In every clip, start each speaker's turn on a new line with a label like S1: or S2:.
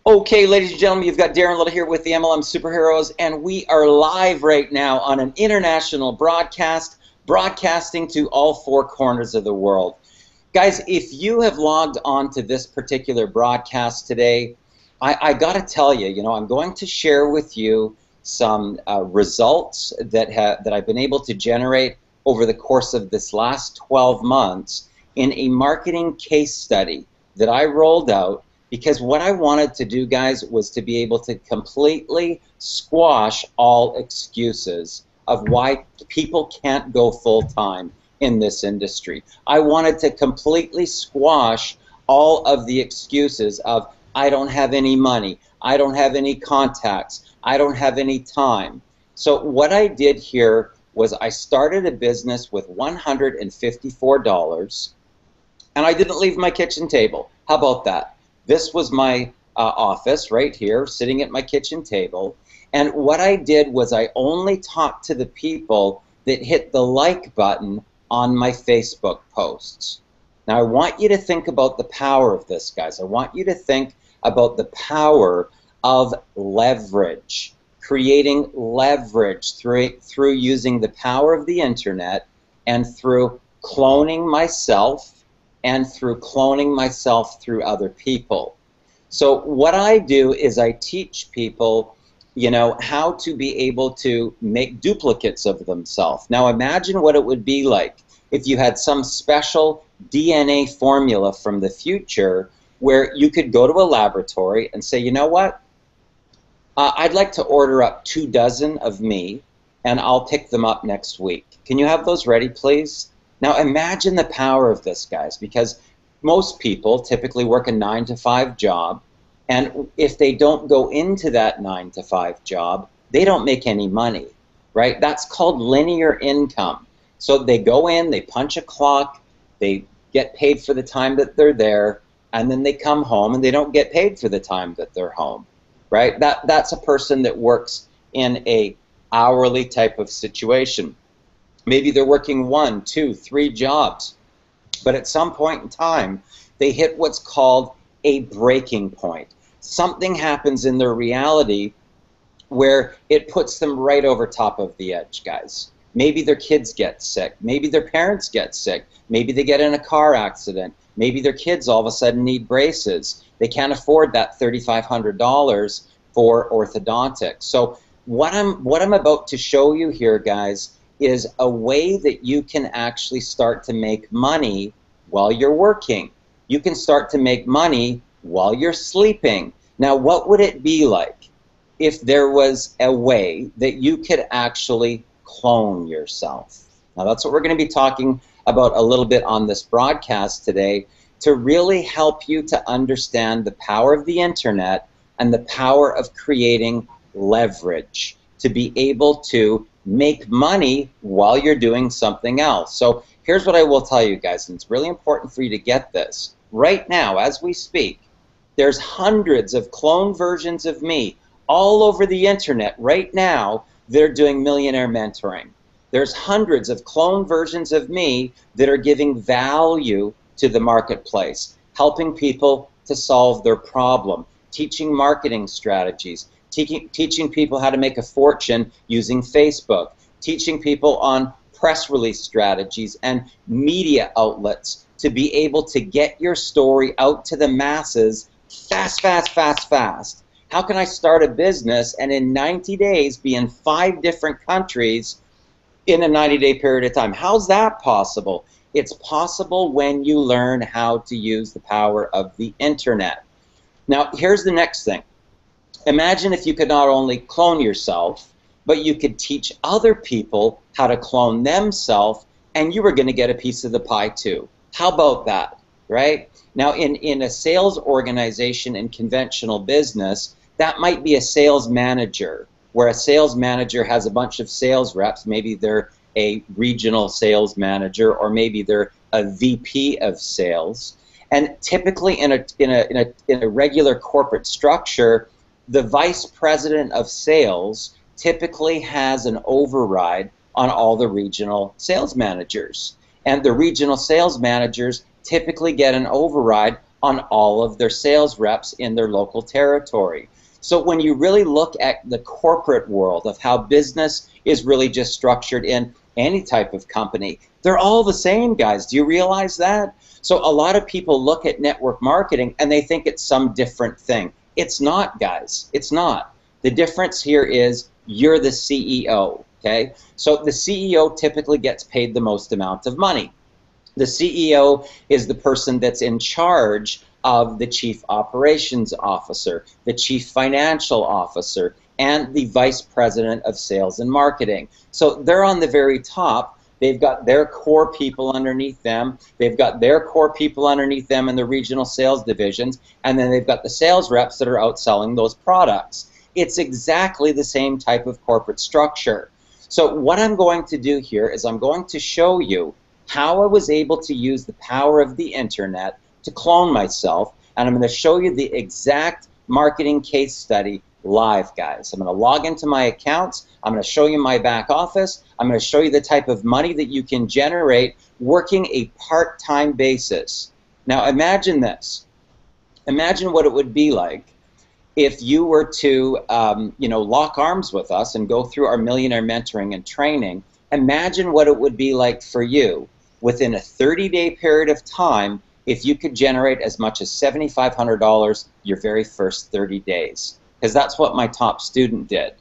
S1: Okay, ladies and gentlemen, you've got Darren Little here with the MLM Superheroes, and we are live right now on an international broadcast, broadcasting to all four corners of the world. Guys, if you have logged on to this particular broadcast today, I got to tell you, I'm going to share with you some results that I've been able to generate over the course of this last 12 months in a marketing case study that I rolled out. Because what I wanted to do, guys, was to be able to completely squash all excuses of why people can't go full-time in this industry. I wanted to completely squash all of the excuses of, I don't have any money, I don't have any contacts, I don't have any time. So what I did here was I started a business with $154, and I didn't leave my kitchen table. How about that? This was my office right here, sitting at my kitchen table. And what I did was I only talked to the people that hit the like button on my Facebook posts. Now, I want you to think about the power of this, guys. I want you to think about the power of leverage, creating leverage through using the power of the internet and through cloning myself and through cloning myself through other people. So what I do is I teach people, how to be able to make duplicates of themselves. Now imagine what it would be like if you had some special DNA formula from the future where you could go to a laboratory and say, you know what, I'd like to order up 2 dozen of me and I'll pick them up next week. Can you have those ready, please? Now imagine the power of this, guys, because most people typically work a 9-to-5 job, and if they don't go into that 9-to-5 job, they don't make any money, right? That's called linear income. So they go in, they punch a clock, they get paid for the time that they're there, and then they come home and they don't get paid for the time that they're home, right? That's a person that works in a hourly type of situation. Maybe they're working 1, 2, 3 jobs, but at some point in time, they hit what's called a breaking point. Something happens in their reality where it puts them right over top of the edge, guys. Maybe their kids get sick. Maybe their parents get sick. Maybe they get in a car accident. Maybe their kids all of a sudden need braces. They can't afford that $3,500 for orthodontics. So what I'm about to show you here, guys, is a way that you can actually start to make money while you're working. You can start to make money while you're sleeping. Now, what would it be like if there was a way that you could actually clone yourself? Now, that's what we're going to be talking about a little bit on this broadcast today, to really help you to understand the power of the internet and the power of creating leverage to be able to make money while you're doing something else. So here's what I will tell you, guys, and it's really important for you to get this. Right now, as we speak, there's hundreds of clone versions of me all over the internet right now that are doing millionaire mentoring. There's hundreds of clone versions of me that are giving value to the marketplace, helping people to solve their problem, teaching marketing strategies, teaching people how to make a fortune using Facebook, teaching people on press release strategies and media outlets to be able to get your story out to the masses fast, fast, fast, fast. How can I start a business and in 90 days be in 5 different countries in a 90-day period of time? How's that possible? It's possible when you learn how to use the power of the internet. Now, here's the next thing. Imagine if you could not only clone yourself, but you could teach other people how to clone themselves, and you were going to get a piece of the pie too. How about that, right? Now, in a sales organization in conventional business, that might be a sales manager, where a sales manager has a bunch of sales reps. Maybe they're a regional sales manager, or maybe they're a VP of sales. And typically in a regular corporate structure, the vice president of sales typically has an override on all the regional sales managers. And the regional sales managers typically get an override on all of their sales reps in their local territory. So when you really look at the corporate world of how business is really just structured in any type of company, they're all the same, guys. Do you realize that? So a lot of people look at network marketing and they think it's some different thing. It's not, guys. It's not. The difference here is you're the CEO, okay? So the CEO typically gets paid the most amount of money. The CEO is the person that's in charge of the chief operations officer, the chief financial officer, and the vice president of sales and marketing. So they're on the very top. They've got their core people underneath them. They've got their core people underneath them in the regional sales divisions, and then they've got the sales reps that are out selling those products. It's exactly the same type of corporate structure. So what I'm going to do here is I'm going to show you how I was able to use the power of the internet to clone myself, and I'm going to show you the exact marketing case study live, guys. I'm going to log into my accounts. I'm going to show you my back office. I'm going to show you the type of money that you can generate working a part-time basis. Now imagine this. Imagine what it would be like if you were to lock arms with us and go through our millionaire mentoring and training. Imagine what it would be like for you within a 30-day period of time if you could generate as much as $7,500 your very first 30 days. Because that's what my top student did.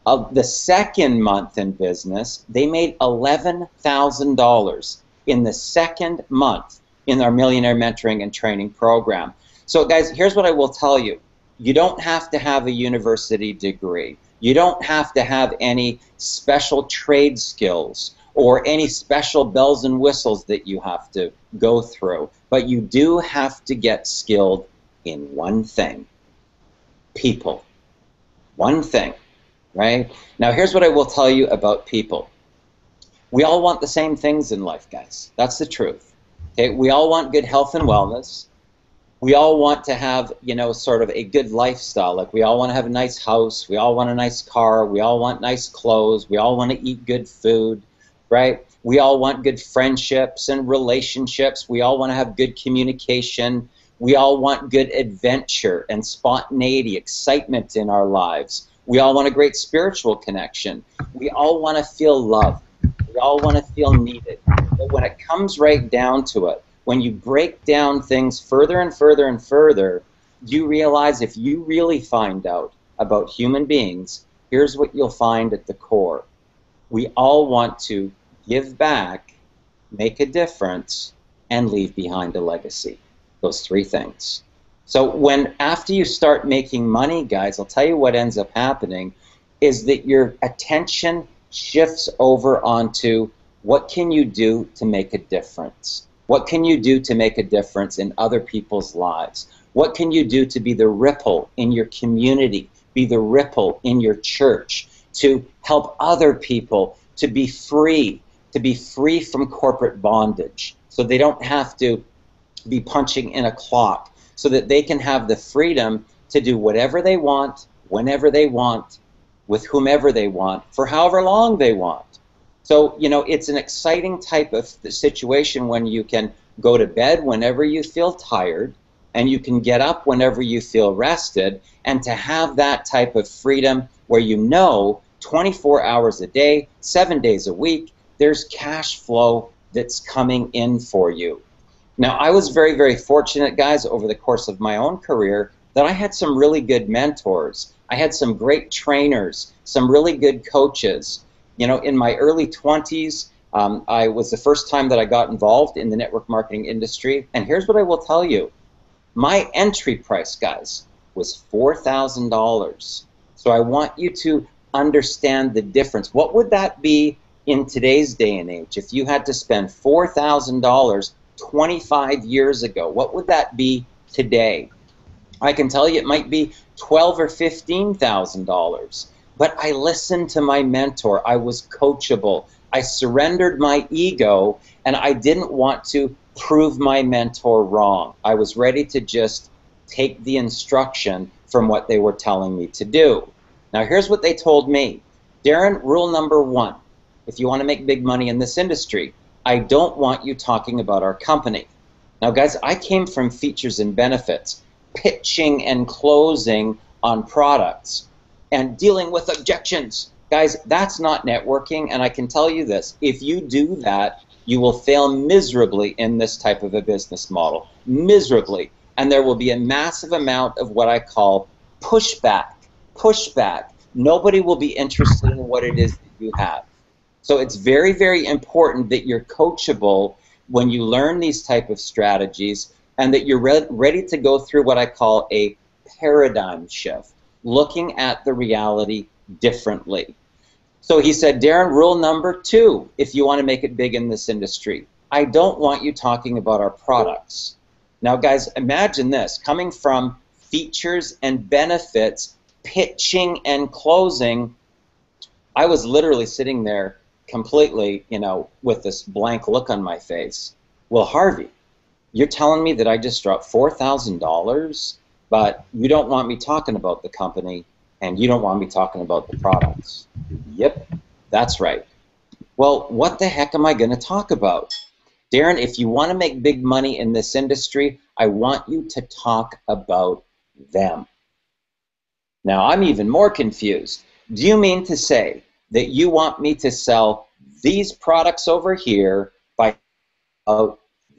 S1: The second month in business, they made $11,000 in the second month in our millionaire mentoring and training program. So guys, here's what I will tell you. You don't have to have a university degree. You don't have to have any special trade skills or any special bells and whistles that you have to go through. But you do have to get skilled in one thing. People. One thing, right? Now here's what I will tell you about people. We all want the same things in life, guys. That's the truth. Okay? We all want good health and wellness. We all want to have, sort of a good lifestyle. Like we all want to have a nice house. We all want a nice car. We all want nice clothes. We all want to eat good food, right? We all want good friendships and relationships. We all want to have good communication. We all want good adventure and spontaneity, excitement in our lives. We all want a great spiritual connection. We all want to feel loved. We all want to feel needed. But when it comes right down to it, when you break down things further and further and further, you realize if you really find out about human beings, here's what you'll find at the core. We all want to give back, make a difference, and leave behind a legacy. Those three things. So after you start making money, guys, I'll tell you what ends up happening is that your attention shifts over onto what can you do to make a difference? What can you do to make a difference in other people's lives? What can you do to be the ripple in your community, be the ripple in your church, to help other people to be free from corporate bondage, so they don't have to be punching in a clock, so that they can have the freedom to do whatever they want, whenever they want, with whomever they want, for however long they want. So, it's an exciting type of situation when you can go to bed whenever you feel tired and you can get up whenever you feel rested, and to have that type of freedom where 24 hours a day, 7 days a week, there's cash flow that's coming in for you. Now, I was very, very fortunate, guys, over the course of my own career that I had some really good mentors. I had some great trainers, some really good coaches. In my early 20s, I was the first time that I got involved in the network marketing industry. And here's what I will tell you. My entry price, guys, was $4,000. So I want you to understand the difference. What would that be in today's day and age if you had to spend $4,000 25 years ago? What would that be today? I can tell you it might be $12,000 or $15,000. But I listened to my mentor. I was coachable. I surrendered my ego, and I didn't want to prove my mentor wrong. I was ready to just take the instruction from what they were telling me to do. Now, here's what they told me. Darren, rule number one, if you want to make big money in this industry, I don't want you talking about our company. Now, guys, I came from features and benefits, pitching and closing on products, and dealing with objections. Guys, that's not networking, and I can tell you this, if you do that, you will fail miserably in this type of a business model. Miserably. And there will be a massive amount of what I call pushback. Pushback. Nobody will be interested in what it is that you have. So it's very, very important that you're coachable when you learn these type of strategies, and that you're ready to go through what I call a paradigm shift, looking at the reality differently. So he said, Darren, rule number 2, if you want to make it big in this industry, I don't want you talking about our products. Now, guys, imagine this, coming from features and benefits, pitching and closing, I was literally sitting there completely, with this blank look on my face. Well, Harvey, you're telling me that I just dropped $4,000, but you don't want me talking about the company, and you don't want me talking about the products. Yep, that's right. Well, what the heck am I going to talk about? Darren, if you want to make big money in this industry, I want you to talk about them. Now, I'm even more confused. Do you mean to say that you want me to sell these products over here by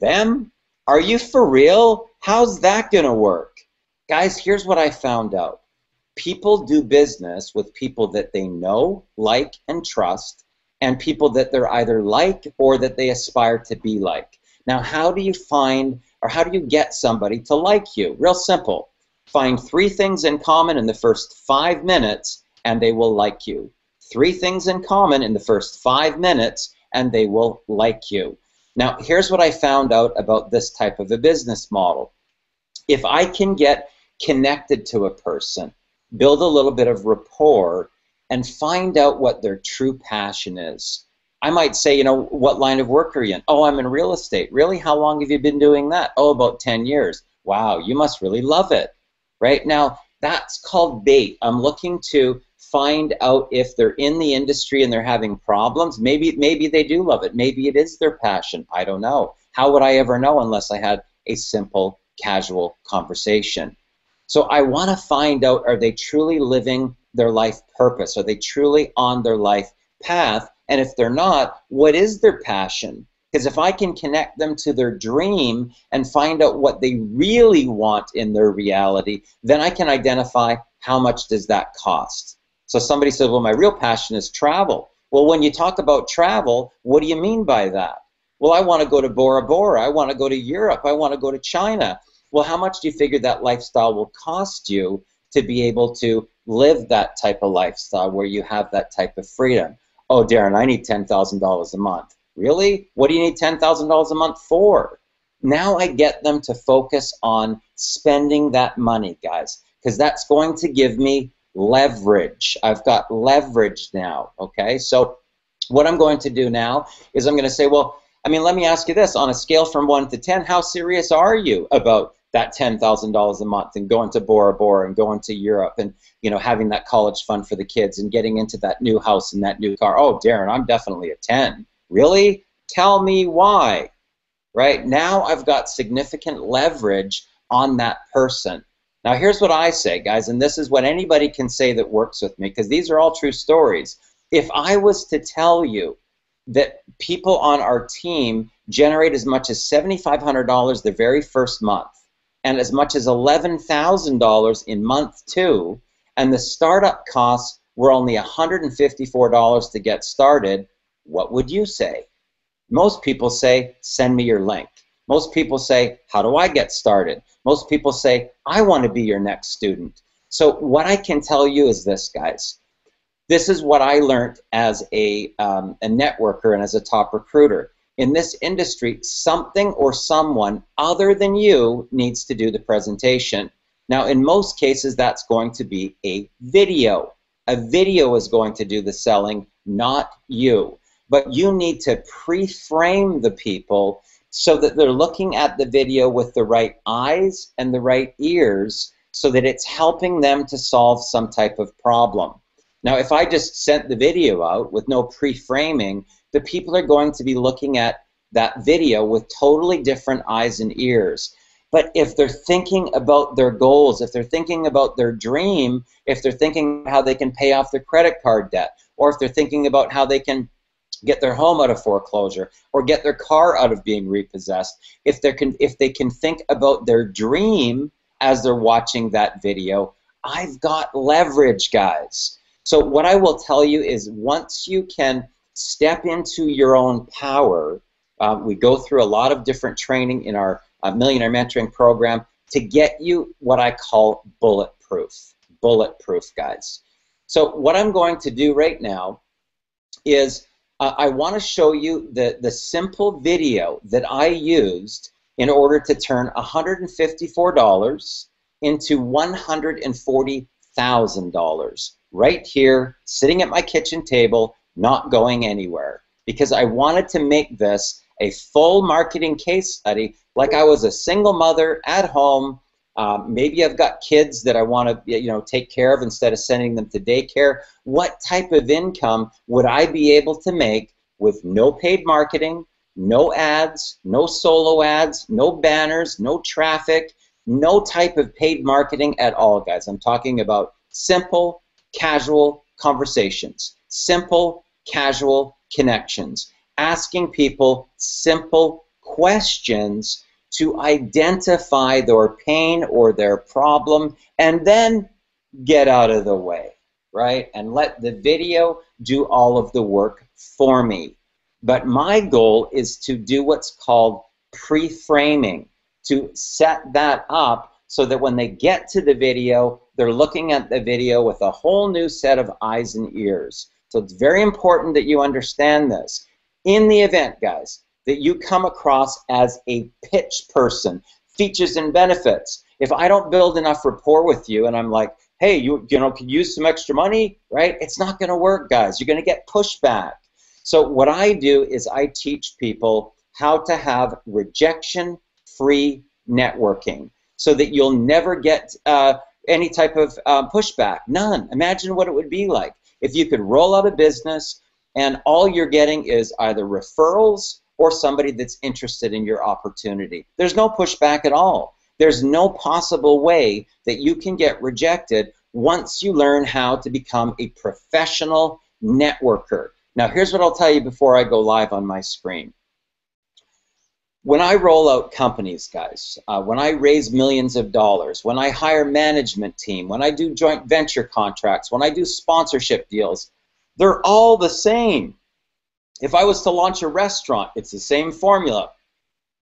S1: them? Are you for real? How's that going to work? Guys, here's what I found out. People do business with people that they know, like, and trust, and people that they're either like or that they aspire to be like. Now, how do you find, or how do you get somebody to like you? Real simple. Find 3 things in common in the first 5 minutes, and they will like you. 3 things in common in the first 5 minutes, and they will like you. Now, here's what I found out about this type of a business model. If I can get connected to a person, build a little bit of rapport, and find out what their true passion is. I might say, what line of work are you in? Oh, I'm in real estate. Really? How long have you been doing that? Oh, about 10 years. Wow, you must really love it. Right? Now, that's called bait. I'm looking to find out if they're in the industry and they're having problems. Maybe they do love it. Maybe it is their passion. I don't know. How would I ever know unless I had a simple, casual conversation? So I want to find out, are they truly living their life purpose? Are they truly on their life path? And if they're not, what is their passion? Because if I can connect them to their dream and find out what they really want in their reality, then I can identify how much does that cost. So somebody says, well, my real passion is travel. Well, when you talk about travel, what do you mean by that? Well, I want to go to Bora Bora. I want to go to Europe. I want to go to China. Well, how much do you figure that lifestyle will cost you to be able to live that type of lifestyle where you have that type of freedom? Oh, Darren, I need $10,000 a month. Really? What do you need $10,000 a month for? Now I get them to focus on spending that money, guys, because that's going to give me leverage. I've got leverage now, okay? So what I'm going to do now is I'm going to say, well, let me ask you this. On a scale from 1 to 10, how serious are you about that $10,000 a month and going to Bora Bora and going to Europe and having that college fund for the kids and getting into that new house and that new car? Oh, Darren, I'm definitely a 10. Really? Tell me why. Right? Now I've got significant leverage on that person. Now here's what I say, guys, and this is what anybody can say that works with me, because these are all true stories. If I was to tell you that people on our team generate as much as $7,500 the very first month, and as much as $11,000 in month 2, and the startup costs were only $154 to get started, what would you say? Most people say, send me your link. Most people say, how do I get started? Most people say, I want to be your next student. So what I can tell you is this, guys. This is what I learned as a networker and as a top recruiter. In this industry, something or someone other than you needs to do the presentation. Now, in most cases, that's going to be a video. A video is going to do the selling, not you. But you need to pre-frame the people so that they're looking at the video with the right eyes and the right ears so that it's helping them to solve some type of problem. Now, if I just sent the video out with no pre-framing, the people are going to be looking at that video with totally different eyes and ears. But if they're thinking about their goals, if they're thinking about their dream, if they're thinking how they can pay off their credit card debt, or if they're thinking about how they can get their home out of foreclosure or get their car out of being repossessed, if they can think about their dream as they're watching that video, I've got leverage, guys. So what I will tell you is once you can step into your own power, we go through a lot of different training in our Millionaire Mentoring Program to get you what I call bulletproof. Bulletproof, guys. So what I'm going to do right now is I want to show you the simple video that I used in order to turn $154 into $140,000 right here, sitting at my kitchen table, not going anywhere, because I wanted to make this a full marketing case study, like I was a single mother at home. Maybe I've got kids that I want to take care of instead of sending them to daycare. What type of income would I be able to make with no paid marketing, no ads, no solo ads, no banners, no traffic, no type of paid marketing at all, guys? I'm talking about simple, casual conversations, simple, casual connections, asking people simple questions to identify their pain or their problem, and then get out of the way, right? And let the video do all of the work for me. But my goal is to do what's called pre-framing, to set that up so that when they get to the video, they're looking at the video with a whole new set of eyes and ears. So it's very important that you understand this. In the event, guys, that you come across as a pitch person, features and benefits, if I don't build enough rapport with you and I'm like, hey, you could use some extra money, right? It's not going to work, guys. You're going to get pushback. So what I do is I teach people how to have rejection-free networking so that you'll never get any type of pushback. None. Imagine what it would be like if you could roll out a business and all you're getting is either referrals or somebody that's interested in your opportunity. There's no pushback at all. There's no possible way that you can get rejected once you learn how to become a professional networker. Now, here's what I'll tell you before I go live on my screen. When I roll out companies, guys, when I raise millions of dollars, when I hire management team, when I do joint venture contracts, when I do sponsorship deals, they're all the same. If I was to launch a restaurant, it's the same formula.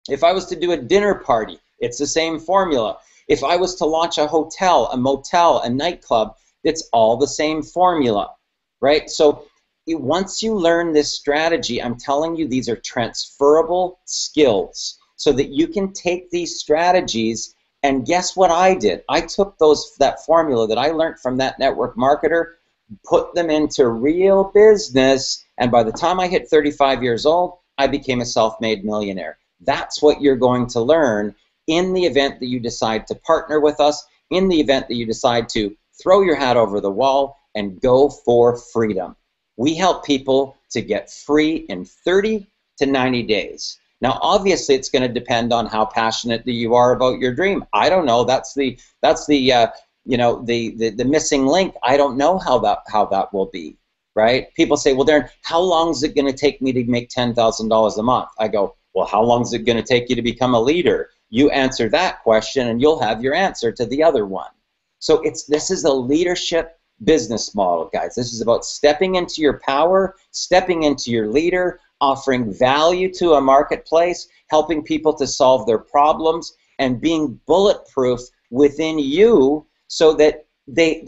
S1: If I was to do a dinner party, it's the same formula. If I was to launch a hotel, a motel, a nightclub, it's all the same formula, right? So once you learn this strategy, I'm telling you, these are transferable skills so that you can take these strategies. And guess what I did? I took that formula that I learned from that network marketer, put them into real business, and by the time I hit 35 years old, I became a self-made millionaire. That's what you're going to learn in the event that you decide to partner with us, in the event that you decide to throw your hat over the wall and go for freedom. We help people to get free in 30 to 90 days. Now, obviously, it's going to depend on how passionate that you are about your dream. I don't know. That's the missing link. I don't know how that will be, right? People say, well, Darren, how long is it going to take me to make $10,000 a month? I go, well, how long is it going to take you to become a leader? You answer that question, and you'll have your answer to the other one. So this is a leadership business model, guys. This is about stepping into your power, stepping into your leader, offering value to a marketplace, helping people to solve their problems, and being bulletproof within you so that they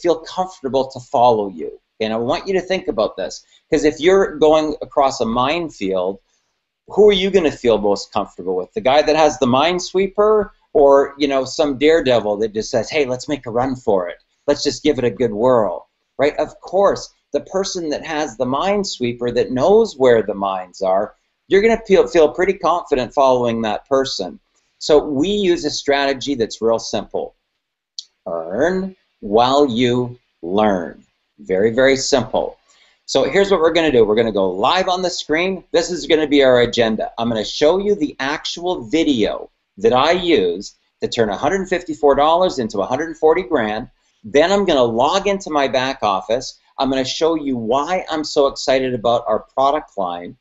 S1: feel comfortable to follow you. And I want you to think about this, because if you're going across a minefield, who are you going to feel most comfortable with? The guy that has the minesweeper, or some daredevil that just says, hey, let's make a run for it. Let's just give it a good whirl, right? Of course, the person that has the minesweeper, that knows where the mines are, you're going to feel pretty confident following that person. So we use a strategy that's real simple. Earn while you learn. Very, very simple. So here's what we're going to do. We're going to go live on the screen. This is going to be our agenda. I'm going to show you the actual video that I used to turn $154 into 140 grand. Then I'm going to log into my back office. I'm going to show you why I'm so excited about our product line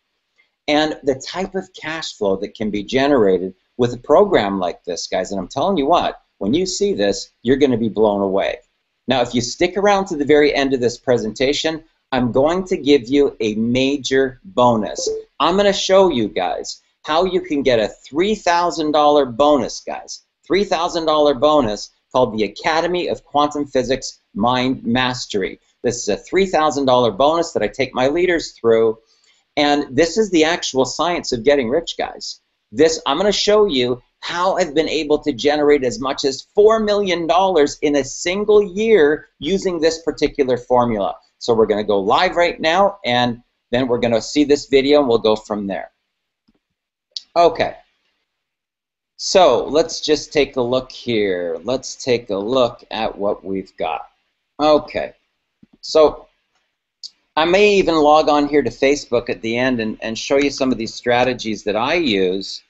S1: and the type of cash flow that can be generated with a program like this, guys. And I'm telling you what, when you see this, you're going to be blown away. Now, if you stick around to the very end of this presentation, I'm going to give you a major bonus. I'm going to show you guys how you can get a $3,000 bonus, guys. $3,000 bonus called the Academy of Quantum Physics Mind Mastery. This is a $3,000 bonus that I take my leaders through, and this is the actual science of getting rich, guys. I'm going to show you how I've been able to generate as much as $4 million in a single year using this particular formula. So we're going to go live right now, and then we're going to see this video, and we'll go from there. Okay. So let's just take a look here. Let's take a look at what we've got. Okay. So I may even log on here to Facebook at the end and show you some of these strategies that I use.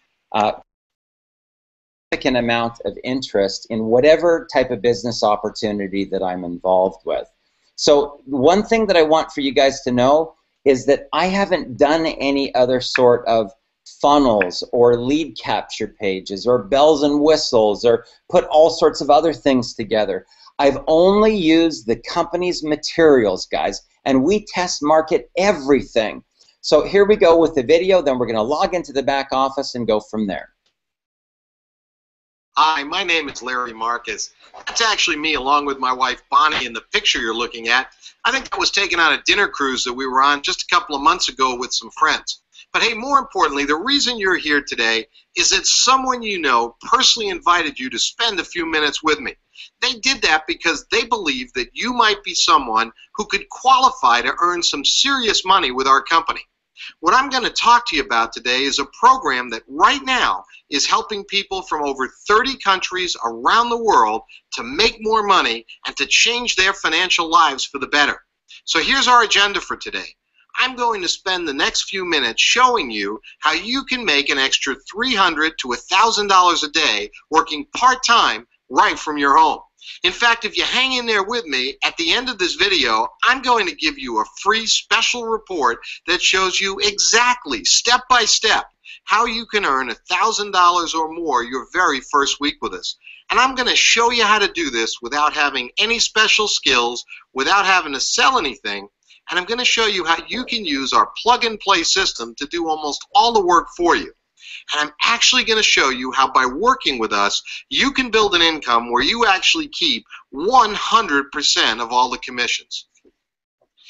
S1: Significant amount of interest in whatever type of business opportunity that I'm involved with. So one thing that I want for you guys to know is that I haven't done any other sort of funnels or lead capture pages or bells and whistles or put all sorts of other things together. I've only used the company's materials, guys, and we test market everything. So here we go with the video, then we're going to log into the back office and go from there.
S2: Hi, my name is Larry Marcus. That's actually me along with my wife Bonnie in the picture you're looking at. I think that was taken on a dinner cruise that we were on just a couple of months ago with some friends. But hey, more importantly, the reason you're here today is that someone you know personally invited you to spend a few minutes with me. They did that because they believe that you might be someone who could qualify to earn some serious money with our company. What I'm going to talk to you about today is a program that right now is helping people from over 30 countries around the world to make more money and to change their financial lives for the better. So here's our agenda for today. I'm going to spend the next few minutes showing you how you can make an extra $300 to $1,000 a day working part-time right from your home. In fact, if you hang in there with me, at the end of this video, I'm going to give you a free special report that shows you exactly, step by step, how you can earn $1,000 or more your very first week with us. And I'm going to show you how to do this without having any special skills, without having to sell anything. And I'm going to show you how you can use our plug-and-play system to do almost all the work for you. And I'm actually going to show you how by working with us, you can build an income where you actually keep 100% of all the commissions.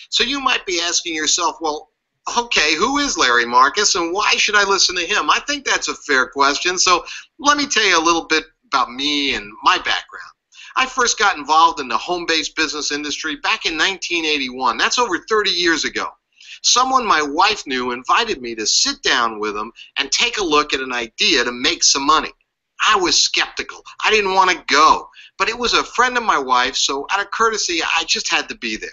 S2: So you might be asking yourself, well, okay, who is Larry Marcus and why should I listen to him? I think that's a fair question. So let me tell you a little bit about me and my background. I first got involved in the home-based business industry back in 1981. That's over 30 years ago. Someone my wife knew invited me to sit down with them and take a look at an idea to make some money. I was skeptical. I didn't want to go, but it was a friend of my wife, so out of courtesy, I just had to be there.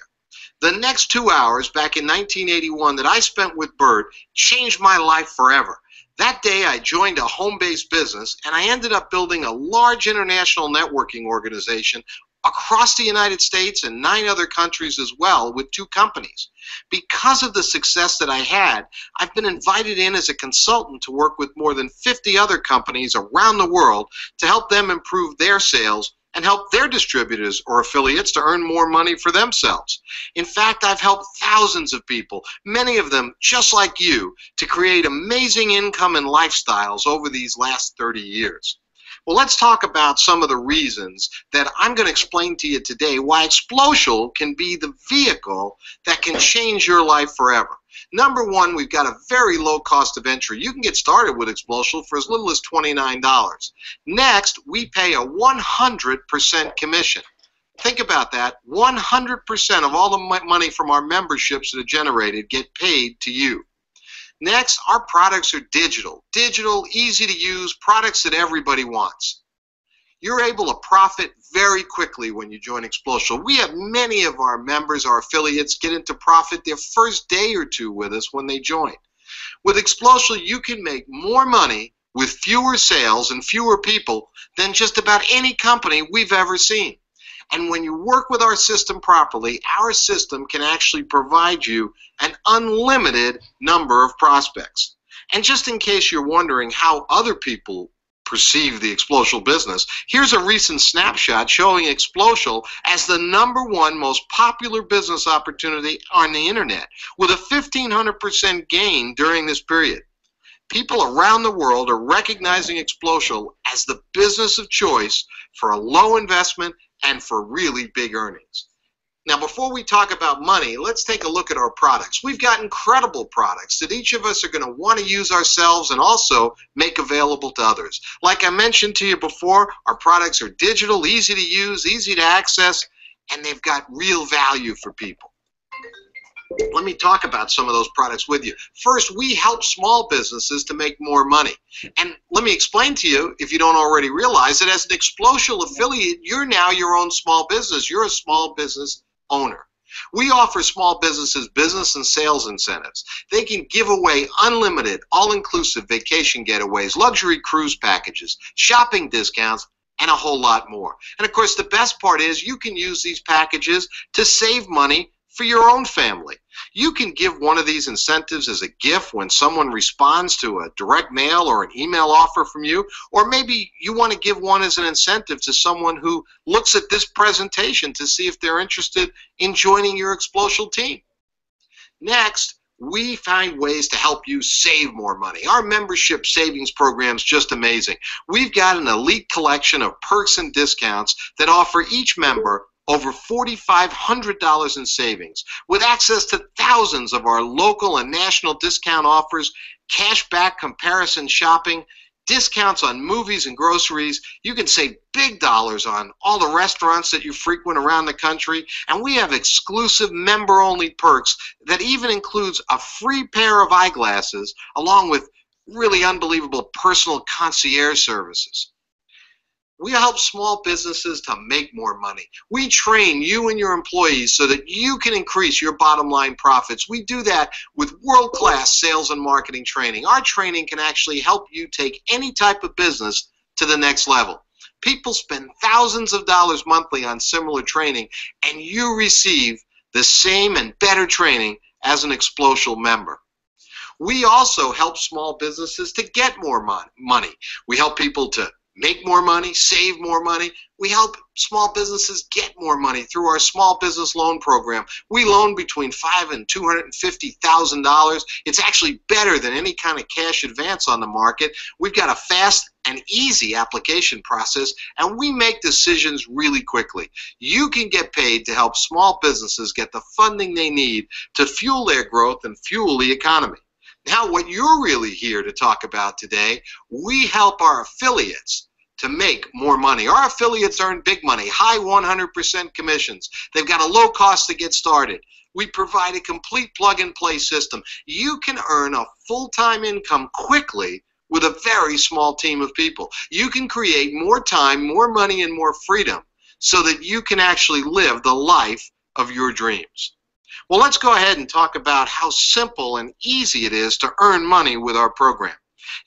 S2: The next 2 hours back in 1981 that I spent with Bert changed my life forever. That day, I joined a home-based business, and I ended up building a large international networking organization across the United States and 9 other countries as well with 2 companies. Because of the success that I had, I've been invited in as a consultant to work with more than 50 other companies around the world to help them improve their sales and help their distributors or affiliates to earn more money for themselves. In fact, I've helped thousands of people, many of them just like you, to create amazing income and lifestyles over these last 30 years. Well, let's talk about some of the reasons that I'm going to explain to you today why Explosial can be the vehicle that can change your life forever. Number one, we've got a very low cost of entry. You can get started with Explosial for as little as $29. Next, we pay a 100% commission. Think about that. 100% of all the money from our memberships that are generated get paid to you. Next, our products are digital. Digital, easy to use, products that everybody wants. You're able to profit very quickly when you join Explosial. We have many of our members, our affiliates, get into profit their first day or two with us when they join. With Explosial, you can make more money with fewer sales and fewer people than just about any company we've ever seen. And when you work with our system properly, our system can actually provide you an unlimited number of prospects. And just in case you're wondering how other people perceive the Explosial business, here's a recent snapshot showing Explosial as the #1 most popular business opportunity on the internet, with a 1,500% gain during this period. People around the world are recognizing Explosial as the business of choice for a low investment and for really big earnings. Now, before we talk about money, let's take a look at our products. We've got incredible products that each of us are going to want to use ourselves and also make available to others. Like I mentioned to you before, our products are digital, easy to use, easy to access, and they've got real value for people. Let me talk about some of those products with you. First, we help small businesses to make more money. And let me explain to you, if you don't already realize it, as an Explosial affiliate, you're now your own small business. You're a small business owner. We offer small businesses business and sales incentives. They can give away unlimited, all-inclusive vacation getaways, luxury cruise packages, shopping discounts, and a whole lot more. And of course, the best part is you can use these packages to save money for your own family. You can give one of these incentives as a gift when someone responds to a direct mail or an email offer from you, or maybe you want to give one as an incentive to someone who looks at this presentation to see if they're interested in joining your Explosial team. Next, we find ways to help you save more money. Our membership savings program is just amazing. We've got an elite collection of perks and discounts that offer each member over $4,500 in savings, with access to thousands of our local and national discount offers, cashback comparison shopping, discounts on movies and groceries. You can save big dollars on all the restaurants that you frequent around the country, and we have exclusive member-only perks that even includes a free pair of eyeglasses along with really unbelievable personal concierge services. We help small businesses to make more money. We train you and your employees so that you can increase your bottom line profits. We do that with world-class sales and marketing training. Our training can actually help you take any type of business to the next level. People spend thousands of dollars monthly on similar training, and you receive the same and better training as an Explosial member. We also help small businesses to get more money. We help people to make more money, save more money. We help small businesses get more money through our small business loan program. We loan between $5,000 and $250,000. It's actually better than any kind of cash advance on the market. We've got a fast and easy application process, and we make decisions really quickly. You can get paid to help small businesses get the funding they need to fuel their growth and fuel the economy. Now, what you're really here to talk about today, we help our affiliates to make more money. Our affiliates earn big money, high 100% commissions. They've got a low cost to get started. We provide a complete plug-and-play system. You can earn a full-time income quickly with a very small team of people. You can create more time, more money, and more freedom so that you can actually live the life of your dreams. Well, let's go ahead and talk about how simple and easy it is to earn money with our program.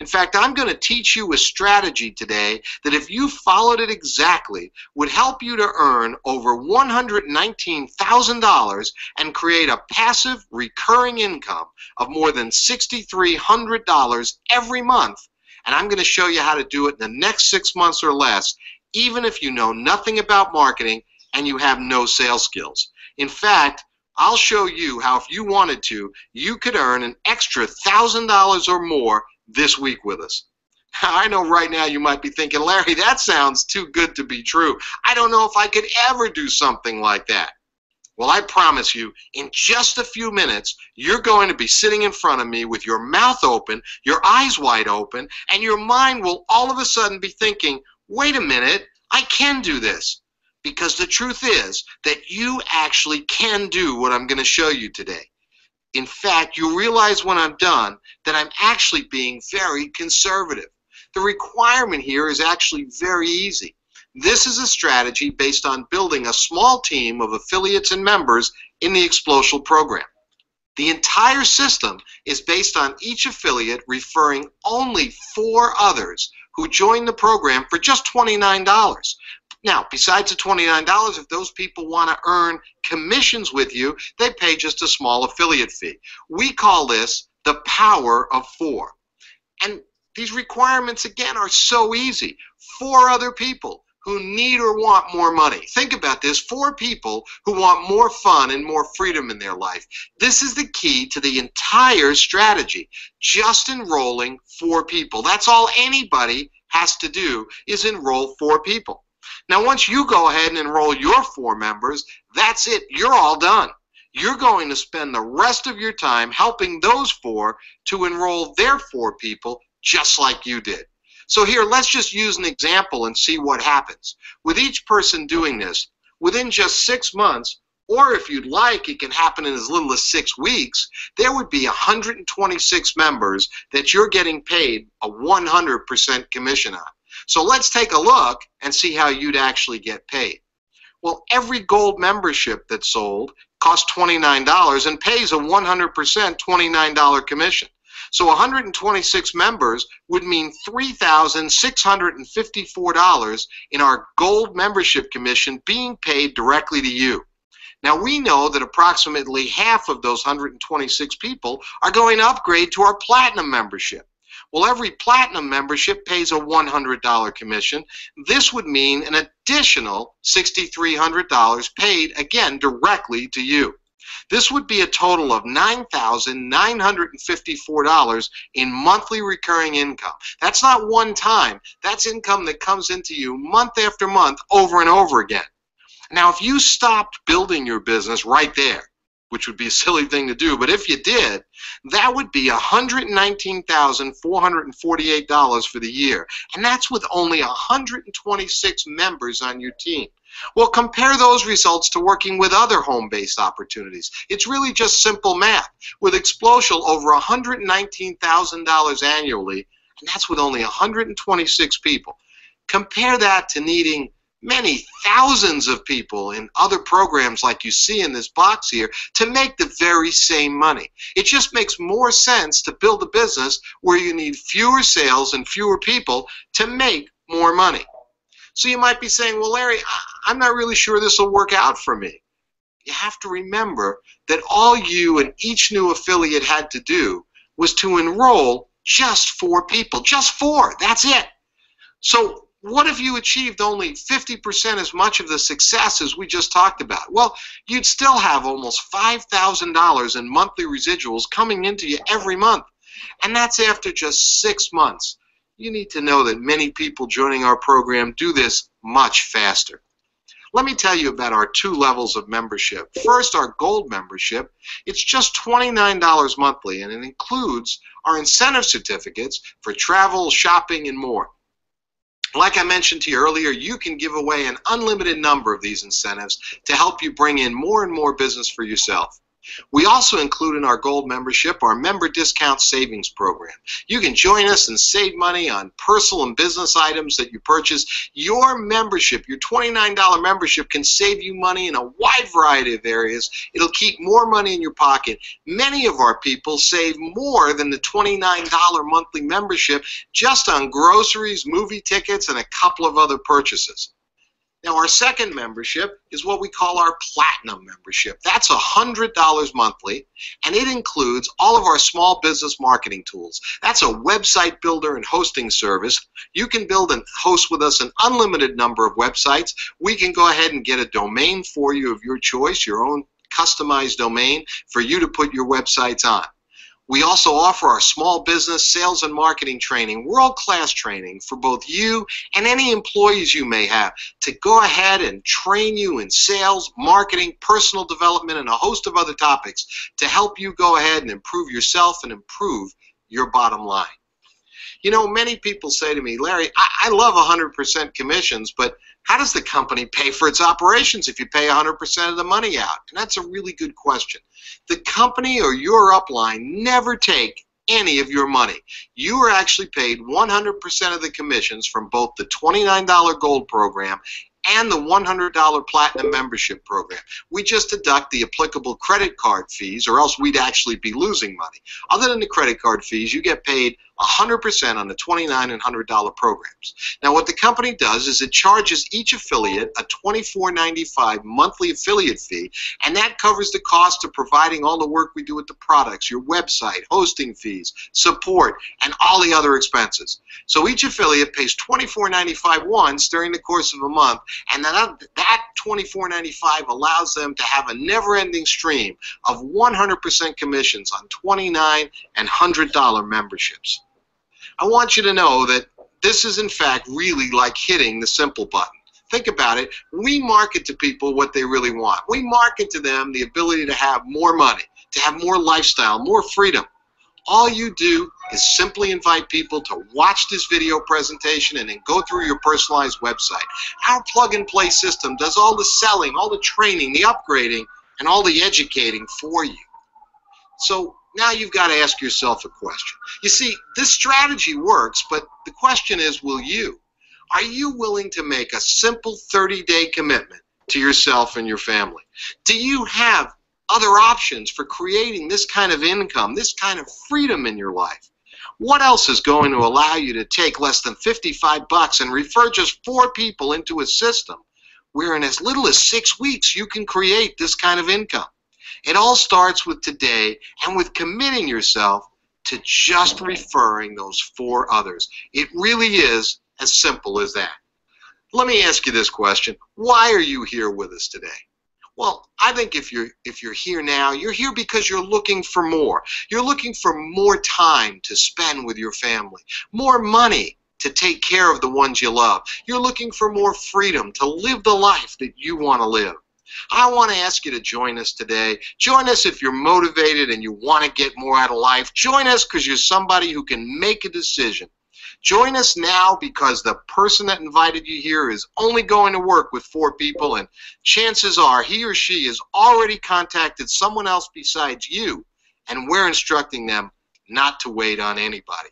S2: In fact, I'm going to teach you a strategy today that, if you followed it exactly, would help you to earn over $119,000 and create a passive recurring income of more than $6,300 every month. And I'm going to show you how to do it in the next 6 months or less, even if you know nothing about marketing and you have no sales skills. In fact, I'll show you how, if you wanted to, you could earn an extra $1,000 or more this week with us. I know right now you might be thinking, Larry, that sounds too good to be true. I don't know if I could ever do something like that. Well, I promise you, in just a few minutes, you're going to be sitting in front of me with your mouth open, your eyes wide open, and your mind will all of a sudden be thinking, wait a minute, I can do this. Because the truth is that you actually can do what I'm going to show you today. In fact, you'll realize when I'm done that I'm actually being very conservative. The requirement here is actually very easy. This is a strategy based on building a small team of affiliates and members in the Explosial program. The entire system is based on each affiliate referring only 4 others who join the program for just $29. Now, besides the $29, if those people want to earn commissions with you, they pay just a small affiliate fee. We call this the power of 4. And these requirements, again, are so easy. 4 other people who need or want more money. Think about this, 4 people who want more fun and more freedom in their life. This is the key to the entire strategy, just enrolling 4 people. That's all anybody has to do is enroll 4 people. Now, once you go ahead and enroll your 4 members, that's it. You're all done. You're going to spend the rest of your time helping those 4 to enroll their 4 people just like you did. So here, let's just use an example and see what happens. With each person doing this, within just 6 months, or if you'd like, it can happen in as little as 6 weeks, there would be 126 members that you're getting paid a 100% commission on. So let's take a look and see how you'd actually get paid. Well, every gold membership that's sold costs $29 and pays a 100% $29 commission. So 126 members would mean $3,654 in our gold membership commission being paid directly to you. Now, we know that approximately half of those 126 people are going to upgrade to our platinum membership. Well, every platinum membership pays a $100 commission. This would mean an additional $6,300 paid, again, directly to you. This would be a total of $9,954 in monthly recurring income. That's not one time. That's income that comes into you month after month over and over again. Now, if you stopped building your business right there, which would be a silly thing to do, but if you did, that would be $119,448 for the year. And that's with only 126 members on your team. Well, compare those results to working with other home-based opportunities. It's really just simple math. With Explosial, over $119,000 annually, and that's with only 126 people. Compare that to needing many thousands of people in other programs like you see in this box here to make the very same money. It just makes more sense to build a business where you need fewer sales and fewer people to make more money. So you might be saying, well, Larry, I'm not really sure this will work out for me. You have to remember that all you and each new affiliate had to do was to enroll just 4 people. Just 4. That's it. So what if you achieved only 50% as much of the success as we just talked about? Well, you'd still have almost $5,000 in monthly residuals coming into you every month. And that's after just 6 months. You need to know that many people joining our program do this much faster. Let me tell you about our 2 levels of membership. First, our gold membership. It's just $29 monthly, and it includes our incentive certificates for travel, shopping, and more. Like I mentioned to you earlier, you can give away an unlimited number of these incentives to help you bring in more and more business for yourself. We also include in our gold membership our member discount savings program. You can join us and save money on personal and business items that you purchase. Your membership, your $29 membership, can save you money in a wide variety of areas. It'll keep more money in your pocket. Many of our people save more than the $29 monthly membership just on groceries, movie tickets, and a couple of other purchases. Now, our second membership is what we call our Platinum membership. That's $100 monthly, and it includes all of our small business marketing tools. That's a website builder and hosting service. You can build and host with us an unlimited number of websites. We can go ahead and get a domain for you of your choice, your own customized domain for you to put your websites on. We also offer our small business sales and marketing training, world-class training for both you and any employees you may have to go ahead and train you in sales, marketing, personal development, and a host of other topics to help you go ahead and improve yourself and improve your bottom line. You know, many people say to me, Larry, I love 100% commissions, but how does the company pay for its operations if you pay 100% of the money out? And that's a really good question. The company or your upline never take any of your money. You are actually paid 100% of the commissions from both the $29 Gold program and the $100 Platinum membership program. We just deduct the applicable credit card fees, or else we'd actually be losing money. Other than the credit card fees, you get paid 100% on the $29 and $100 programs. Now, what the company does is it charges each affiliate a $24.95 monthly affiliate fee, and that covers the cost of providing all the work we do with the products, your website, hosting fees, support, and all the other expenses. So each affiliate pays $24.95 once during the course of a month, and that $24.95 allows them to have a never-ending stream of 100% commissions on $29 and $100 memberships. I want you to know that this is in fact really like hitting the simple button. Think about it. We market to people what they really want. We market to them the ability to have more money, to have more lifestyle, more freedom. All you do is simply invite people to watch this video presentation and then go through your personalized website. Our plug-and-play system does all the selling, all the training, the upgrading, and all the educating for you. So now you've got to ask yourself a question. You see, this strategy works, but the question is, will you? Are you willing to make a simple 30-day commitment to yourself and your family? Do you have other options for creating this kind of income, this kind of freedom in your life? What else is going to allow you to take less than $55 and refer just 4 people into a system where in as little as 6 weeks you can create this kind of income? It all starts with today and with committing yourself to just referring those 4 others. It really is as simple as that. Let me ask you this question. Why are you here with us today? Well, I think if you're here now, you're here because you're looking for more. You're looking for more time to spend with your family, more money to take care of the ones you love. You're looking for more freedom to live the life that you want to live. I want to ask you to join us today. Join us if you're motivated and you want to get more out of life. Join us because you're somebody who can make a decision. Join us now because the person that invited you here is only going to work with 4 people, and chances are he or she has already contacted someone else besides you, and we're instructing them not to wait on anybody.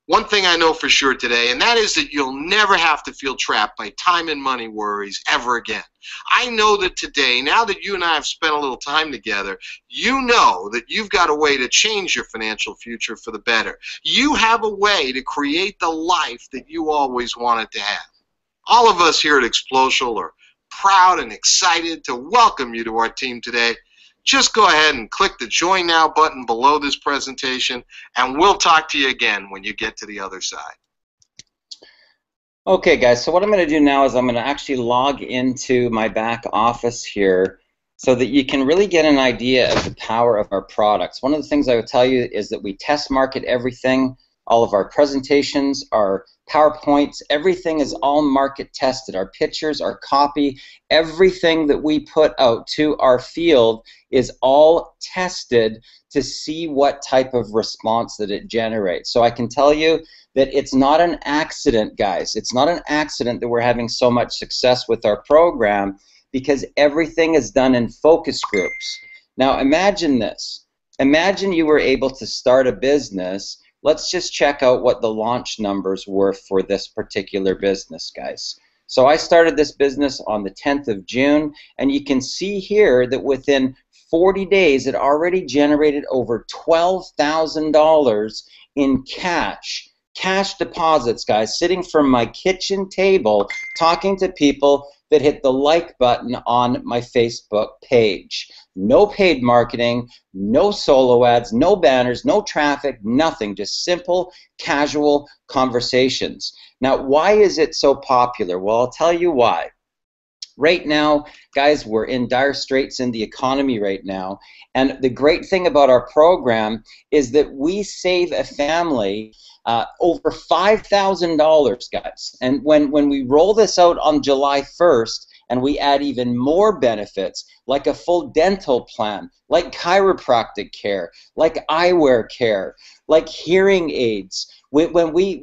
S2: One thing I know for sure today, and that is that you'll never have to feel trapped by time and money worries ever again. I know that today, now that you and I have spent a little time together, you know that you've got a way to change your financial future for the better. You have a way to create the life that you always wanted to have. All of us here at Explosial are proud and excited to welcome you to our team today. Just go ahead and click the Join Now button below this presentation, and we'll talk to you again when you get to the other side.
S1: Okay, guys, so what I'm going to do now is I'm going to actually log into my back office here so that you can really get an idea of the power of our products. One of the things I would tell you is that we test market everything. All of our presentations, our PowerPoints, everything is all market tested. Our pictures, our copy, everything that we put out to our field is all tested to see what type of response that it generates. So I can tell you that it's not an accident, guys. It's not an accident that we're having so much success with our program, because everything is done in focus groups. Now imagine this. Imagine you were able to start a business. Let's just check out what the launch numbers were for this particular business, guys. So I started this business on the 10th of June, and you can see here that within 40 days it already generated over $12,000 in cash deposits, guys, sitting from my kitchen table talking to people that hit the like button on my Facebook page. No paid marketing, no solo ads, no banners, no traffic, nothing, just simple, casual conversations. Now, why is it so popular? Well, I'll tell you why. Right now, guys, we're in dire straits in the economy right now, and the great thing about our program is that we save a family over $5,000, guys. And when we roll this out on July 1st, and we add even more benefits, like a full dental plan, like chiropractic care, like eyewear care, like hearing aids. When we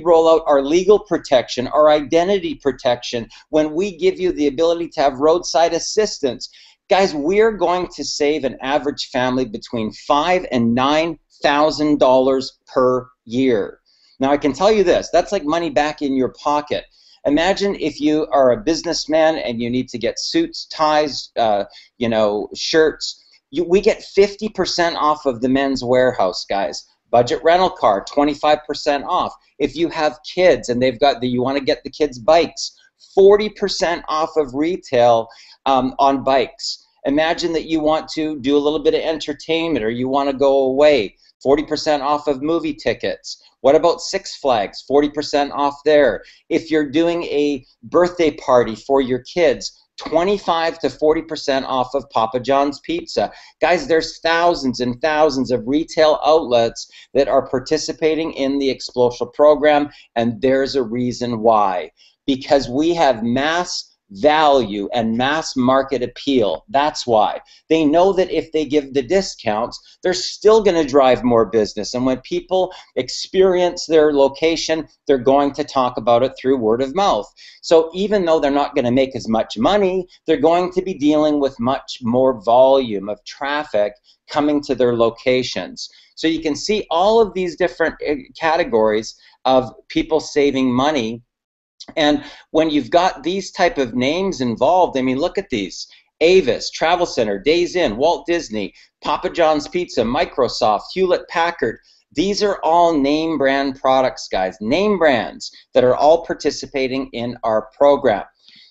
S1: roll out our legal protection, our identity protection, when we give you the ability to have roadside assistance, Guys, we're going to save an average family between $5,000 and $9,000 per year. Now, I can tell you this, that's like money back in your pocket. Imagine if you are a businessman and you need to get suits, ties, shirts. We get 50% off of the Men's Warehouse, guys. Budget rental car, 25% off. If you have kids and you want to get the kids bikes, 40% off of retail on bikes. Imagine that you want to do a little bit of entertainment or you want to go away, 40% off of movie tickets. What about Six Flags? 40% off there. If you're doing a birthday party for your kids, 25 to 40% off of Papa John's Pizza. Guys, there's thousands and thousands of retail outlets that are participating in the Explosive program, and there's a reason why. Because we have mass value and mass market appeal. That's why. They know that if they give the discounts, they're still going to drive more business. And when people experience their location, they're going to talk about it through word of mouth. So even though they're not going to make as much money, they're going to be dealing with much more volume of traffic coming to their locations. So you can see all of these different categories of people saving money. And when you've got these type of names involved, I mean, look at these. Avis, Travel Center, Days Inn, Walt Disney, Papa John's Pizza, Microsoft, Hewlett-Packard. These are all name brand products, guys, name brands that are all participating in our program.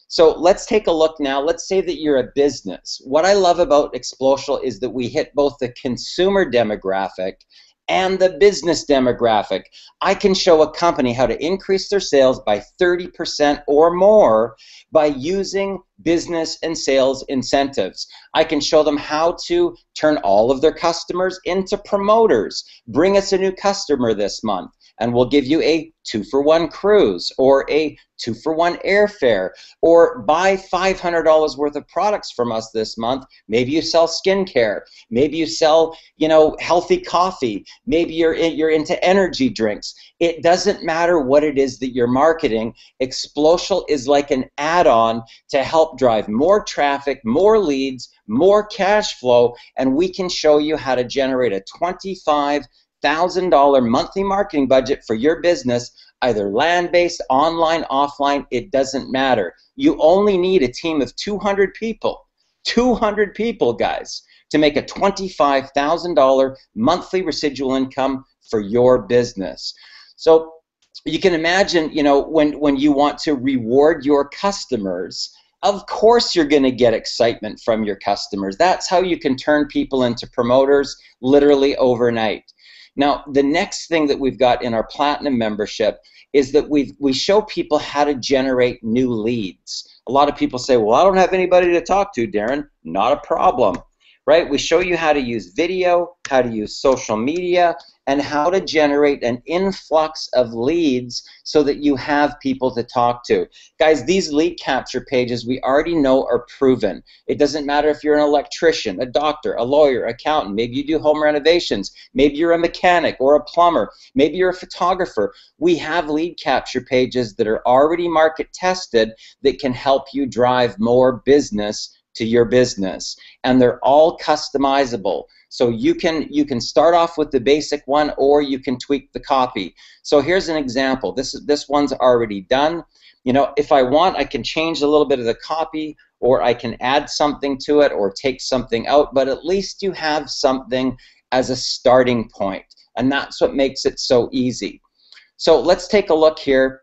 S1: So let's take a look now. Let's say that you're a business. What I love about Explosive is that we hit both the consumer demographic and the business demographic. I can show a company how to increase their sales by 30% or more by using business and sales incentives. I can show them how to turn all of their customers into promoters. Bring us a new customer this month, and we'll give you a 2-for-1 cruise or a 2-for-1 airfare, or buy $500 worth of products from us this month. Maybe you sell skincare, maybe you sell, healthy coffee, maybe you're into energy drinks. It doesn't matter what it is that you're marketing. Explosive is like an add-on to help drive more traffic, more leads, more cash flow, and we can show you how to generate a $25,000 monthly marketing budget for your business, either land-based, online, offline, it doesn't matter. You only need a team of 200 people, guys, to make a $25,000 monthly residual income for your business. So you can imagine, when you want to reward your customers, of course you're going to get excitement from your customers. That's how you can turn people into promoters literally overnight. Now, the next thing that we've got in our Platinum membership is that we show people how to generate new leads. A lot of people say, well, I don't have anybody to talk to, Darren. Not a problem, right? We show you how to use video, how to use social media, and how to generate an influx of leads so that you have people to talk to. Guys, these lead capture pages we already know are proven. It doesn't matter if you're an electrician, a doctor, a lawyer, accountant, maybe you do home renovations, maybe you're a mechanic or a plumber, maybe you're a photographer. We have lead capture pages that are already market tested that can help you drive more business to your business, and they're all customizable. So you can start off with the basic one, or you can tweak the copy. So here's an example. This one's already done. If I want, I can change a little bit of the copy, or I can add something to it, or take something out. But at least you have something as a starting point, and that's what makes it so easy. So let's take a look here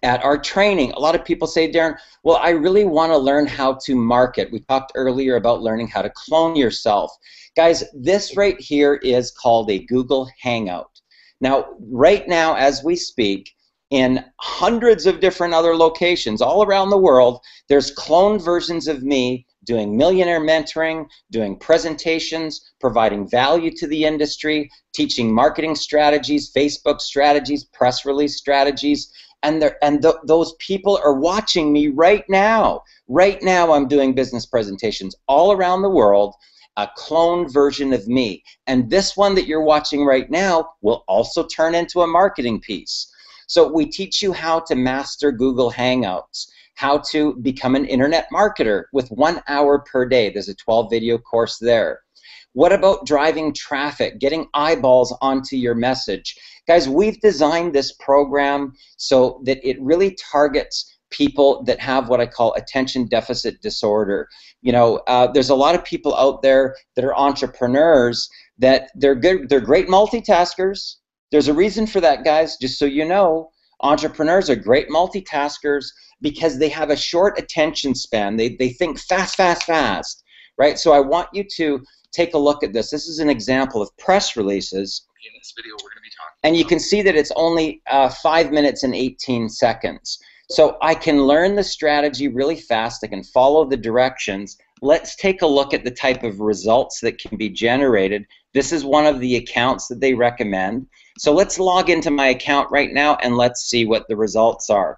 S1: at our training. A lot of people say, Darren, well, I really want to learn how to market. We talked earlier about learning how to clone yourself. Guys, this right here is called a Google Hangout. Now, right now, as we speak, in hundreds of different other locations all around the world, there's cloned versions of me doing millionaire mentoring, doing presentations, providing value to the industry, teaching marketing strategies, Facebook strategies, press release strategies. And those people are watching me right now. Right now I'm doing business presentations all around the world, a cloned version of me. And this one that you're watching right now will also turn into a marketing piece. So we teach you how to master Google Hangouts, how to become an internet marketer with 1 hour per day. There's a 12 video course there. What about driving traffic, getting eyeballs onto your message? Guys, we've designed this program so that it really targets people that have what I call attention deficit disorder. You know, there's a lot of people out there that are entrepreneurs that they're great multitaskers. There's a reason for that, guys, just so you know. Entrepreneurs are great multitaskers because they have a short attention span. They think fast, fast, fast, right? So I want you to take a look at this. This is an example of press releases.
S3: In this video, we're going to be talking
S1: and you can see that it's only 5 minutes and 18 seconds. So I can learn the strategy really fast. I can follow the directions. Let's take a look at the type of results that can be generated. This is one of the accounts that they recommend. So let's log into my account right now and let's see what the results are.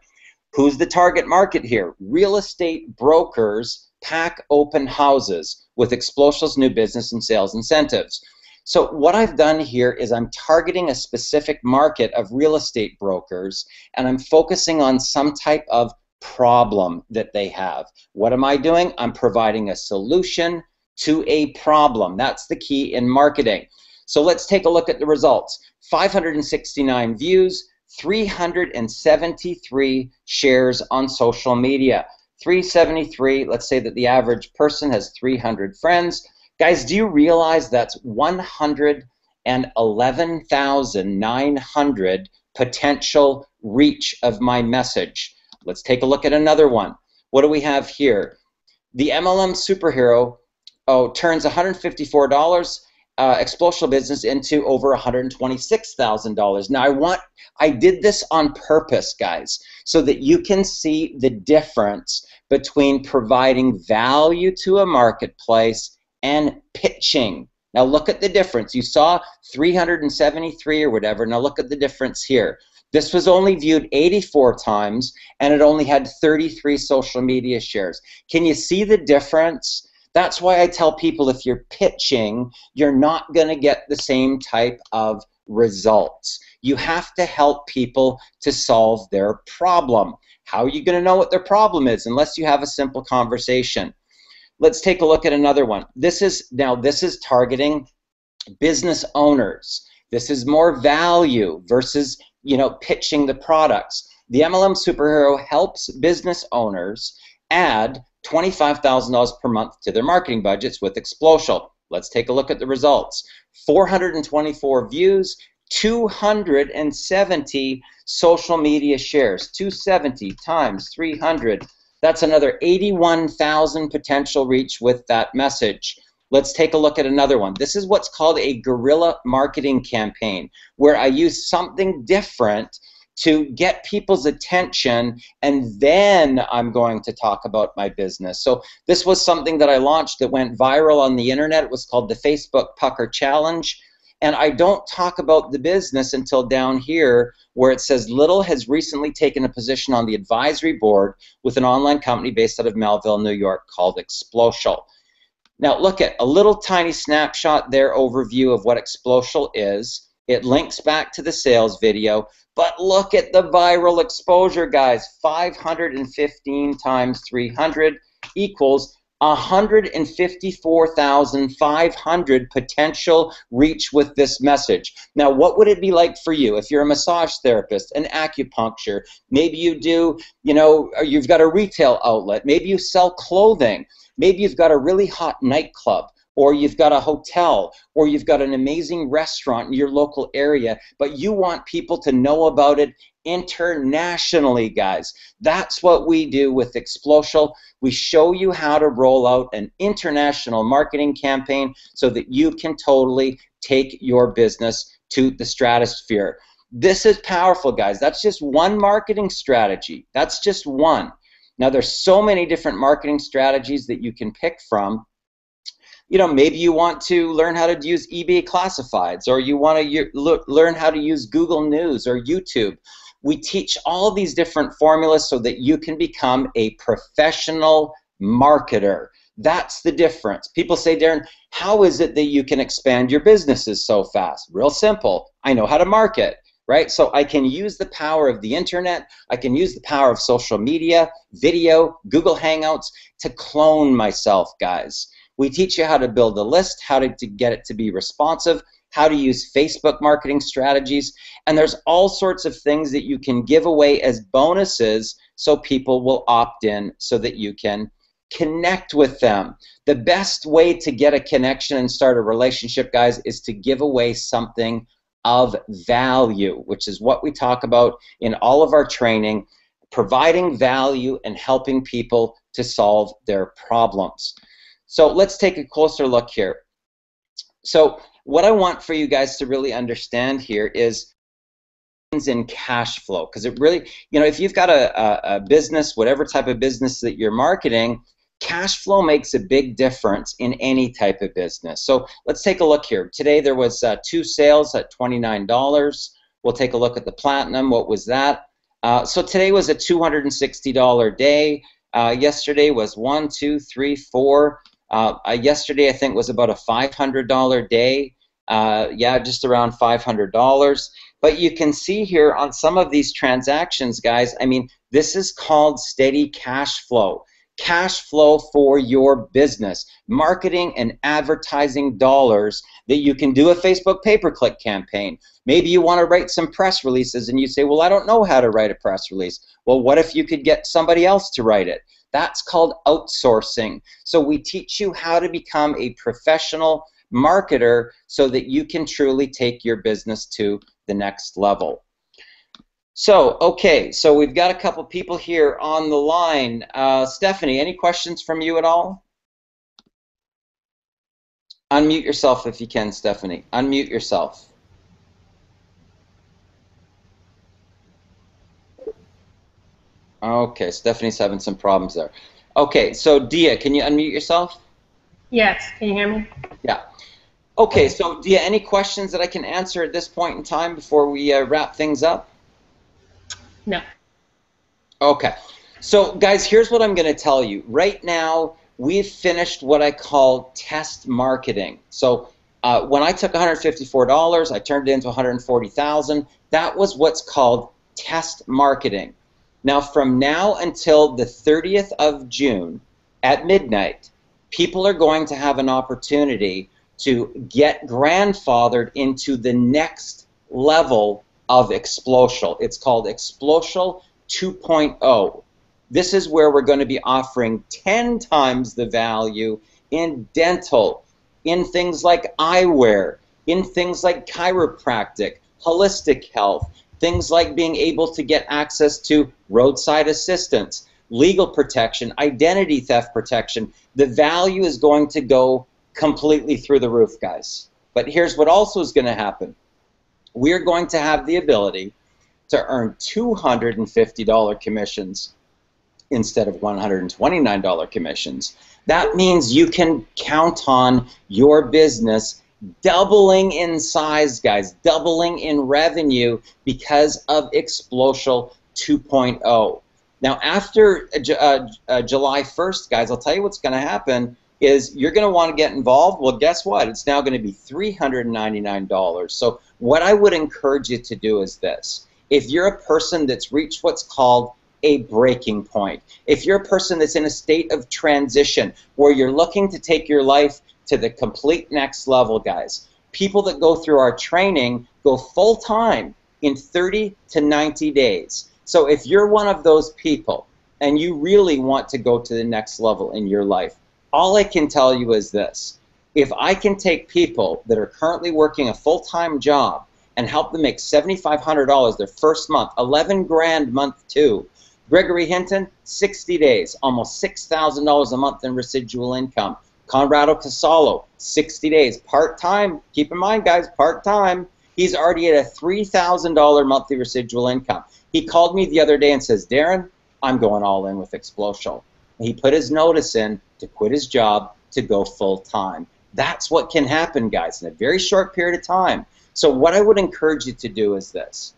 S1: Who's the target market here? Real estate brokers pack open houses with Explosial's new business and sales incentives. So what I've done here is I'm targeting a specific market of real estate brokers, and I'm focusing on some type of problem that they have. What am I doing? I'm providing a solution to a problem. That's the key in marketing. So let's take a look at the results. 569 views, 373 shares on social media. 373, let's say that the average person has 300 friends. Guys, do you realize that's 111,900 potential reach of my message? Let's take a look at another one. What do we have here? The MLM superhero turns $154 Explosial business into over $126,000. Now I did this on purpose, guys, so that you can see the difference between providing value to a marketplace and pitching. Now look at the difference. You saw 373 or whatever. Now look at the difference here. This was only viewed 84 times and it only had 33 social media shares. Can you see the difference? That's why I tell people if you're pitching, you're not going to get the same type of results. You have to help people to solve their problem. How are you going to know what their problem is unless you have a simple conversation? Let's take a look at another one. This is targeting business owners. This is more value versus, you know, pitching the products. The MLM superhero helps business owners add $25,000 per month to their marketing budgets with Explosial. Let's take a look at the results. 424 views, 270 social media shares. 270 times 300. That's another 81,000 potential reach with that message. Let's take a look at another one. This is what's called a guerrilla marketing campaign, where I use something different to get people's attention, and then I'm going to talk about my business. So this was something that I launched that went viral on the internet. It was called the Facebook Pucker Challenge. And I don't talk about the business until down here where it says Little has recently taken a position on the advisory board with an online company based out of Melville, New York called Explosial. Now look at a little tiny snapshot there, overview of what Explosial is. It links back to the sales video, but look at the viral exposure, guys. 515 times 300 equals 154,500 potential reach with this message. Now, what would it be like for you if you're a massage therapist, an acupuncture, maybe you do, you know, you've got a retail outlet, maybe you sell clothing, maybe you've got a really hot nightclub, or you've got a hotel, or you've got an amazing restaurant in your local area, but you want people to know about it internationally, guys. That's what we do with Explosial. We show you how to roll out an international marketing campaign so that you can totally take your business to the stratosphere. This is powerful, guys. That's just one marketing strategy. That's just one. Now, there's so many different marketing strategies that you can pick from. You know, maybe you want to learn how to use eBay classifieds, or you want to learn how to use Google News or YouTube. We teach all these different formulas so that you can become a professional marketer. That's the difference. People say, Darren, how is it that you can expand your businesses so fast? Real simple. I know how to market, right? So I can use the power of the internet, I can use the power of social media, video, Google Hangouts to clone myself, guys. We teach you how to build a list, how to get it to be responsive, how to use Facebook marketing strategies, and there's all sorts of things that you can give away as bonuses so people will opt in so that you can connect with them. The best way to get a connection and start a relationship, guys, is to give away something of value, which is what we talk about in all of our training, providing value and helping people to solve their problems. So let's take a closer look here. So what I want for you guys to really understand here is in cash flow, because it really, you know, if you've got a business, whatever type of business that you're marketing, cash flow makes a big difference in any type of business. So let's take a look here. Today there was 2 sales at $29. We'll take a look at the platinum. What was that? So today was a $260 day. Yesterday was 1, 2, 3, 4. Yesterday I think was about a $500 day. Yeah, just around $500. But you can see here on some of these transactions, guys, I mean, this is called steady cash flow. Cash flow for your business, marketing and advertising dollars that you can do a Facebook pay-per-click campaign. Maybe you want to write some press releases and you say, well, I don't know how to write a press release. Well, what if you could get somebody else to write it? That's called outsourcing. So we teach you how to become a professional marketer so that you can truly take your business to the next level. So, okay, so we've got a couple people here on the line. Stephanie, any questions from you at all? Unmute yourself if you can, Stephanie. Unmute yourself. Okay, Stephanie's having some problems there. Okay, so Dia, can you unmute yourself?
S3: Yes, can you hear me?
S1: Yeah. Okay, so Dia, any questions that I can answer at this point in time before we wrap things up?
S3: No.
S1: Okay, so guys, here's what I'm going to tell you. Right now, we've finished what I call test marketing. So when I took $154, I turned it into $140,000. That was what's called test marketing. Now, from now until the 30th of June at midnight, people are going to have an opportunity to get grandfathered into the next level of Explosial. It's called Explosial 2.0. This is where we're going to be offering 10 times the value in dental, in things like eyewear, in things like chiropractic, holistic health, things like being able to get access to roadside assistance, legal protection, identity theft protection. The value is going to go completely through the roof, guys. But here's what also is going to happen. We're going to have the ability to earn $250 commissions instead of $129 commissions. That means you can count on your business doubling in size, guys, doubling in revenue because of Explosial 2.0. Now, after July 1st, guys, I'll tell you what's going to happen is you're going to want to get involved. Well, guess what? It's now going to be $399. So what I would encourage you to do is this. If you're a person that's reached what's called a breaking point, if you're a person that's in a state of transition where you're looking to take your life to the complete next level, guys, people that go through our training go full-time in 30 to 90 days. So if you're one of those people and you really want to go to the next level in your life, all I can tell you is this. If I can take people that are currently working a full-time job and help them make $7,500 their first month, 11 grand month 2, Gregory Hinton, 60 days, almost $6,000 a month in residual income. Conrado Casalo, 60 days, part-time. Keep in mind, guys, part-time. He's already at a $3,000 monthly residual income. He called me the other day and says, Darren, I'm going all in with Explosial. He put his notice in to quit his job to go full-time. That's what can happen, guys, in a very short period of time. So what I would encourage you to do is this.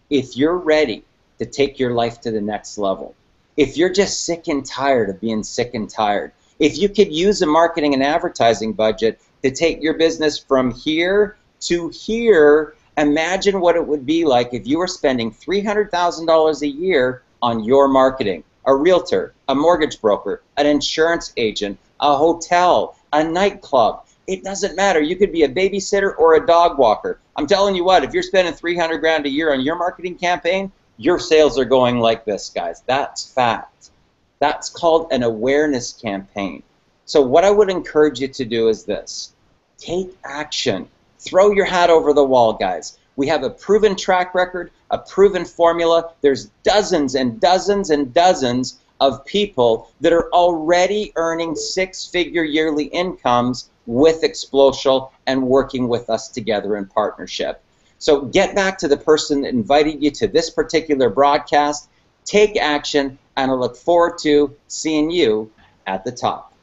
S1: If you're ready to take your life to the next level, if you're just sick and tired of being sick and tired, if you could use a marketing and advertising budget to take your business from here to here Imagine what it would be like if you were spending $300,000 a year on your marketing. A realtor, a mortgage broker, an insurance agent, a hotel, a nightclub. It doesn't matter. You could be a babysitter or a dog walker. I'm telling you what, if you're spending 300 grand a year on your marketing campaign, your sales are going like this, guys. That's fact. That's called an awareness campaign. So what I would encourage you to do is this. Take action. Throw your hat over the wall, guys. We have a proven track record, a proven formula. There's dozens and dozens and dozens of people that are already earning six-figure yearly incomes with Explosial and working with us together in partnership. So get back to the person that invited you to this particular broadcast. Take action, and I look forward to seeing you at the top.